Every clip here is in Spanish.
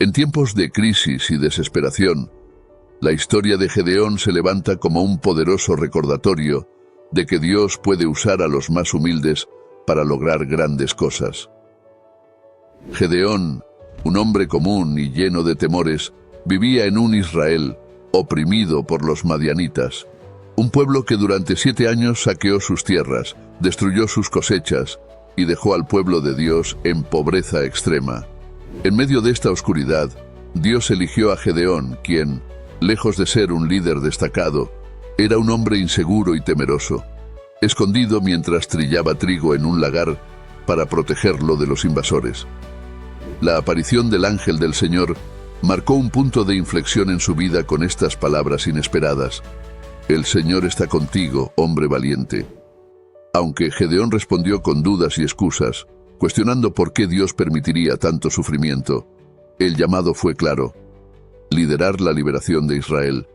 En tiempos de crisis y desesperación, la historia de Gedeón se levanta como un poderoso recordatorio de que Dios puede usar a los más humildes para lograr grandes cosas. Gedeón, un hombre común y lleno de temores, vivía en un Israel oprimido por los madianitas, un pueblo que durante 7 años saqueó sus tierras, destruyó sus cosechas y dejó al pueblo de Dios en pobreza extrema. En medio de esta oscuridad, Dios eligió a Gedeón, quien, lejos de ser un líder destacado, era un hombre inseguro y temeroso, escondido mientras trillaba trigo en un lagar para protegerlo de los invasores. La aparición del ángel del Señor marcó un punto de inflexión en su vida con estas palabras inesperadas: «El Señor está contigo, hombre valiente». Aunque Gedeón respondió con dudas y excusas, cuestionando por qué Dios permitiría tanto sufrimiento, el llamado fue claro: liderar la liberación de Israel.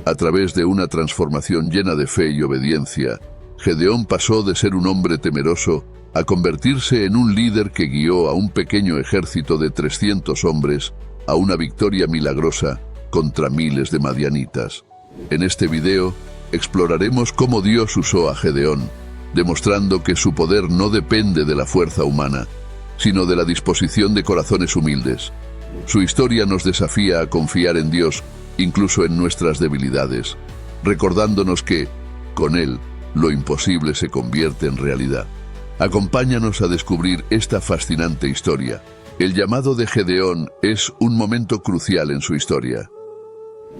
A través de una transformación llena de fe y obediencia, Gedeón pasó de ser un hombre temeroso a convertirse en un líder que guió a un pequeño ejército de 300 hombres a una victoria milagrosa contra miles de madianitas. En este video, exploraremos cómo Dios usó a Gedeón, demostrando que su poder no depende de la fuerza humana, sino de la disposición de corazones humildes. Su historia nos desafía a confiar en Dios, incluso en nuestras debilidades, recordándonos que, con Él, lo imposible se convierte en realidad. Acompáñanos a descubrir esta fascinante historia. El llamado de Gedeón es un momento crucial en su historia.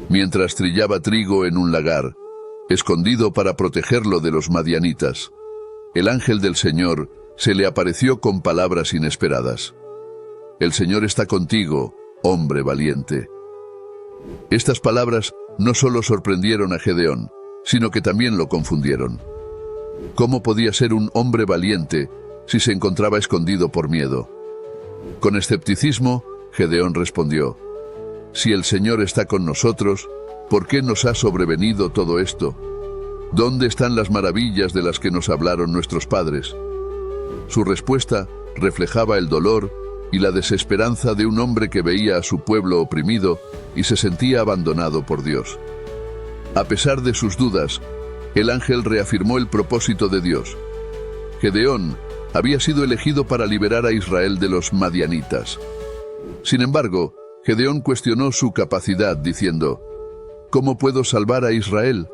Mientras trillaba trigo en un lagar, escondido para protegerlo de los madianitas, el ángel del Señor se le apareció con palabras inesperadas: «El Señor está contigo, hombre valiente». Estas palabras no solo sorprendieron a Gedeón, sino que también lo confundieron. ¿Cómo podía ser un hombre valiente si se encontraba escondido por miedo? Con escepticismo, Gedeón respondió: «Si el Señor está con nosotros, ¿por qué nos ha sobrevenido todo esto? ¿Dónde están las maravillas de las que nos hablaron nuestros padres?». Su respuesta reflejaba el dolor y la desesperanza de un hombre que veía a su pueblo oprimido y se sentía abandonado por Dios. A pesar de sus dudas, el ángel reafirmó el propósito de Dios. Gedeón había sido elegido para liberar a Israel de los madianitas. Sin embargo, Gedeón cuestionó su capacidad diciendo: «¿Cómo puedo salvar a Israel?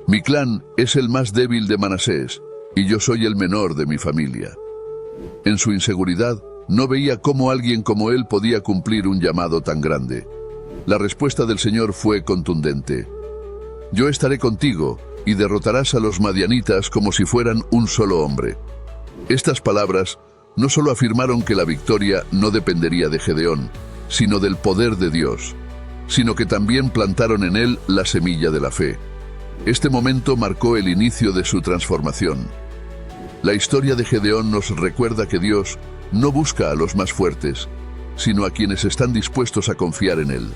Mi clan es el más débil de Manasés, y yo soy el menor de mi familia». En su inseguridad, no veía cómo alguien como él podía cumplir un llamado tan grande. La respuesta del Señor fue contundente: «Yo estaré contigo, y derrotarás a los madianitas como si fueran un solo hombre». Estas palabras no solo afirmaron que la victoria no dependería de Gedeón, sino del poder de Dios, sino que también plantaron en él la semilla de la fe. Este momento marcó el inicio de su transformación. La historia de Gedeón nos recuerda que Dios no busca a los más fuertes, sino a quienes están dispuestos a confiar en Él.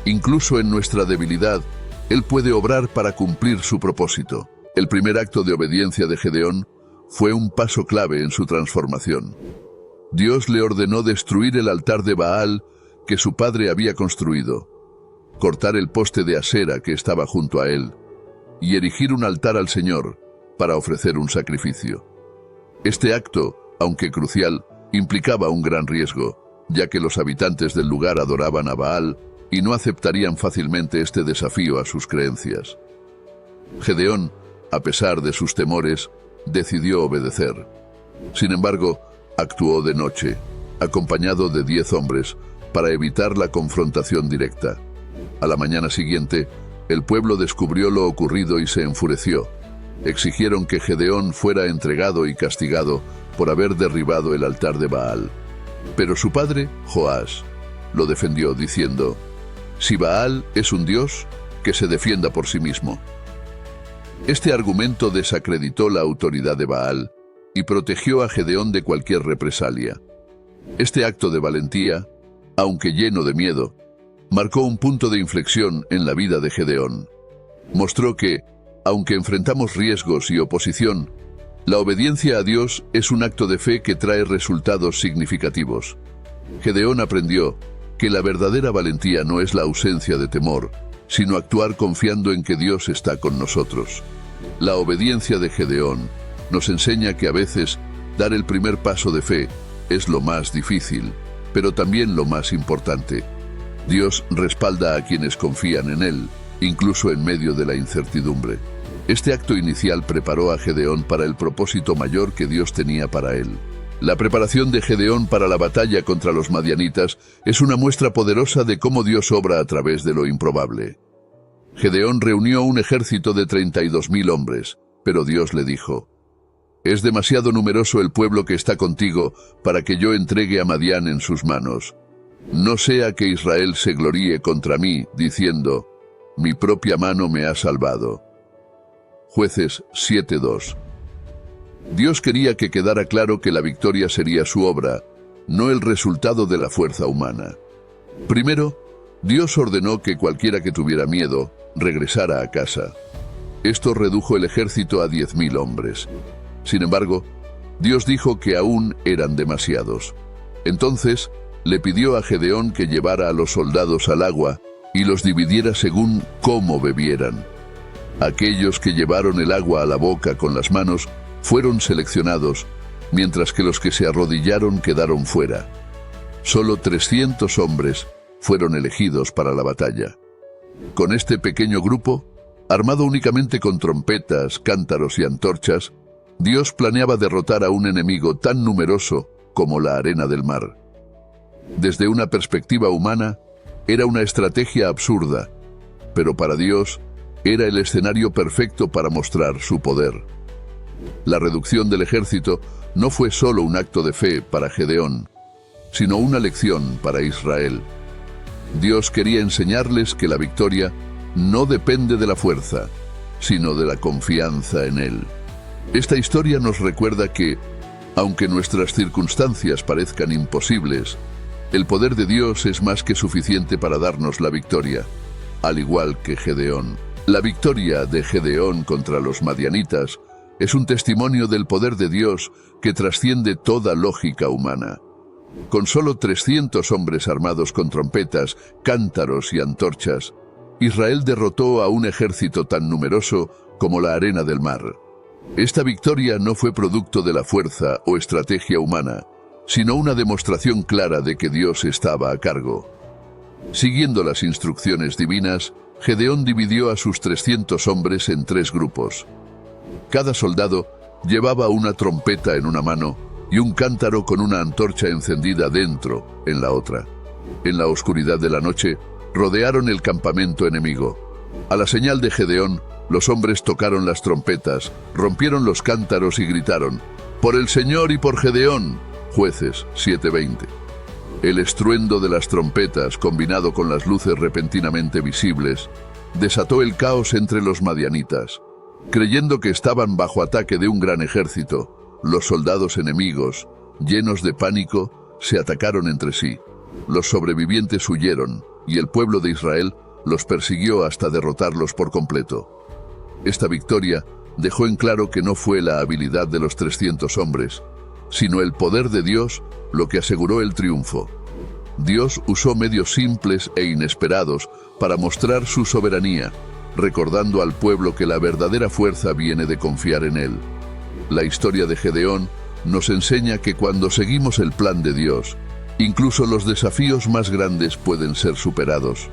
Incluso en nuestra debilidad, Él puede obrar para cumplir su propósito. El primer acto de obediencia de Gedeón fue un paso clave en su transformación. Dios le ordenó destruir el altar de Baal que su padre había construido, cortar el poste de Asera que estaba junto a él, y erigir un altar al Señor para ofrecer un sacrificio. Este acto, aunque crucial, implicaba un gran riesgo, ya que los habitantes del lugar adoraban a Baal y no aceptarían fácilmente este desafío a sus creencias. Gedeón, a pesar de sus temores, decidió obedecer. Sin embargo, actuó de noche, acompañado de 10 hombres, para evitar la confrontación directa. A la mañana siguiente, el pueblo descubrió lo ocurrido y se enfureció. Exigieron que Gedeón fuera entregado y castigado por haber derribado el altar de Baal. Pero su padre, Joás, lo defendió diciendo: «Si Baal es un dios, que se defienda por sí mismo». Este argumento desacreditó la autoridad de Baal y protegió a Gedeón de cualquier represalia. Este acto de valentía, aunque lleno de miedo, marcó un punto de inflexión en la vida de Gedeón. Mostró que, aunque enfrentamos riesgos y oposición, la obediencia a Dios es un acto de fe que trae resultados significativos. Gedeón aprendió que la verdadera valentía no es la ausencia de temor, sino actuar confiando en que Dios está con nosotros. La obediencia de Gedeón nos enseña que a veces dar el primer paso de fe es lo más difícil, pero también lo más importante. Dios respalda a quienes confían en Él, incluso en medio de la incertidumbre. Este acto inicial preparó a Gedeón para el propósito mayor que Dios tenía para él. La preparación de Gedeón para la batalla contra los madianitas es una muestra poderosa de cómo Dios obra a través de lo improbable. Gedeón reunió un ejército de 32.000 hombres, pero Dios le dijo: «Es demasiado numeroso el pueblo que está contigo para que yo entregue a Madián en sus manos. No sea que Israel se gloríe contra mí, diciendo: mi propia mano me ha salvado». Jueces 7:2. Dios quería que quedara claro que la victoria sería su obra, no el resultado de la fuerza humana. Primero, Dios ordenó que cualquiera que tuviera miedo regresara a casa. Esto redujo el ejército a 10.000 hombres. Sin embargo, Dios dijo que aún eran demasiados. Entonces, le pidió a Gedeón que llevara a los soldados al agua y los dividiera según cómo bebieran. Aquellos que llevaron el agua a la boca con las manos fueron seleccionados, mientras que los que se arrodillaron quedaron fuera. Solo 300 hombres fueron elegidos para la batalla. Con este pequeño grupo, armado únicamente con trompetas, cántaros y antorchas, Dios planeaba derrotar a un enemigo tan numeroso como la arena del mar. Desde una perspectiva humana, era una estrategia absurda, pero para Dios era el escenario perfecto para mostrar su poder. La reducción del ejército no fue solo un acto de fe para Gedeón, sino una lección para Israel. Dios quería enseñarles que la victoria no depende de la fuerza, sino de la confianza en Él. Esta historia nos recuerda que, aunque nuestras circunstancias parezcan imposibles, el poder de Dios es más que suficiente para darnos la victoria, al igual que Gedeón. La victoria de Gedeón contra los madianitas es un testimonio del poder de Dios que trasciende toda lógica humana. Con solo 300 hombres armados con trompetas, cántaros y antorchas, Israel derrotó a un ejército tan numeroso como la arena del mar. Esta victoria no fue producto de la fuerza o estrategia humana, sino una demostración clara de que Dios estaba a cargo. Siguiendo las instrucciones divinas, Gedeón dividió a sus 300 hombres en 3 grupos. Cada soldado llevaba una trompeta en una mano y un cántaro con una antorcha encendida dentro, en la otra. En la oscuridad de la noche, rodearon el campamento enemigo. A la señal de Gedeón, los hombres tocaron las trompetas, rompieron los cántaros y gritaron: «¡Por el Señor y por Gedeón!». Jueces 7:20. El estruendo de las trompetas, combinado con las luces repentinamente visibles, desató el caos entre los madianitas. Creyendo que estaban bajo ataque de un gran ejército, los soldados enemigos, llenos de pánico, se atacaron entre sí. Los sobrevivientes huyeron, y el pueblo de Israel los persiguió hasta derrotarlos por completo. Esta victoria dejó en claro que no fue la habilidad de los 300 hombres, sino el poder de Dios lo que aseguró el triunfo. Dios usó medios simples e inesperados para mostrar su soberanía, recordando al pueblo que la verdadera fuerza viene de confiar en Él. La historia de Gedeón nos enseña que cuando seguimos el plan de Dios, incluso los desafíos más grandes pueden ser superados.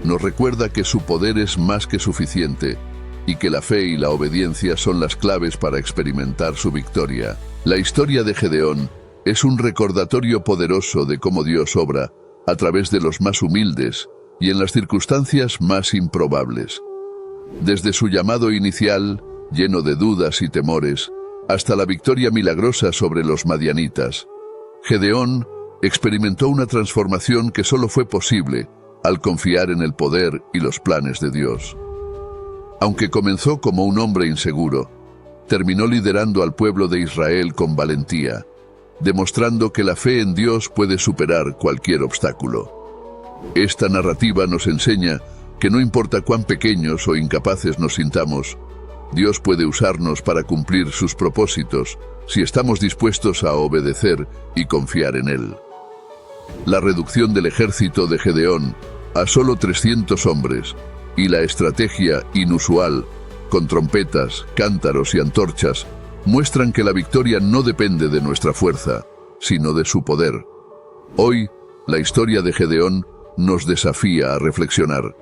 Nos recuerda que su poder es más que suficiente y que la fe y la obediencia son las claves para experimentar su victoria. La historia de Gedeón es un recordatorio poderoso de cómo Dios obra a través de los más humildes y en las circunstancias más improbables. Desde su llamado inicial, lleno de dudas y temores, hasta la victoria milagrosa sobre los madianitas, Gedeón experimentó una transformación que solo fue posible al confiar en el poder y los planes de Dios. Aunque comenzó como un hombre inseguro, terminó liderando al pueblo de Israel con valentía, demostrando que la fe en Dios puede superar cualquier obstáculo. Esta narrativa nos enseña que no importa cuán pequeños o incapaces nos sintamos, Dios puede usarnos para cumplir sus propósitos si estamos dispuestos a obedecer y confiar en Él. la reducción del ejército de Gedeón a solo 300 hombres y la estrategia inusual, con trompetas, cántaros y antorchas, muestran que la victoria no depende de nuestra fuerza, sino de su poder. Hoy, la historia de Gedeón nos desafía a reflexionar.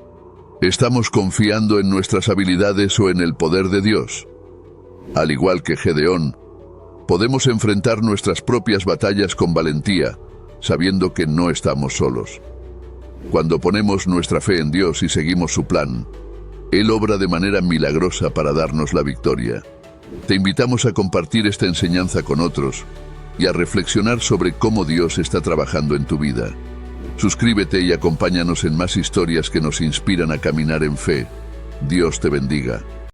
¿Estamos confiando en nuestras habilidades o en el poder de Dios? Al igual que Gedeón, podemos enfrentar nuestras propias batallas con valentía, sabiendo que no estamos solos. Cuando ponemos nuestra fe en Dios y seguimos su plan, Él obra de manera milagrosa para darnos la victoria. Te invitamos a compartir esta enseñanza con otros y a reflexionar sobre cómo Dios está trabajando en tu vida. Suscríbete y acompáñanos en más historias que nos inspiran a caminar en fe. Dios te bendiga.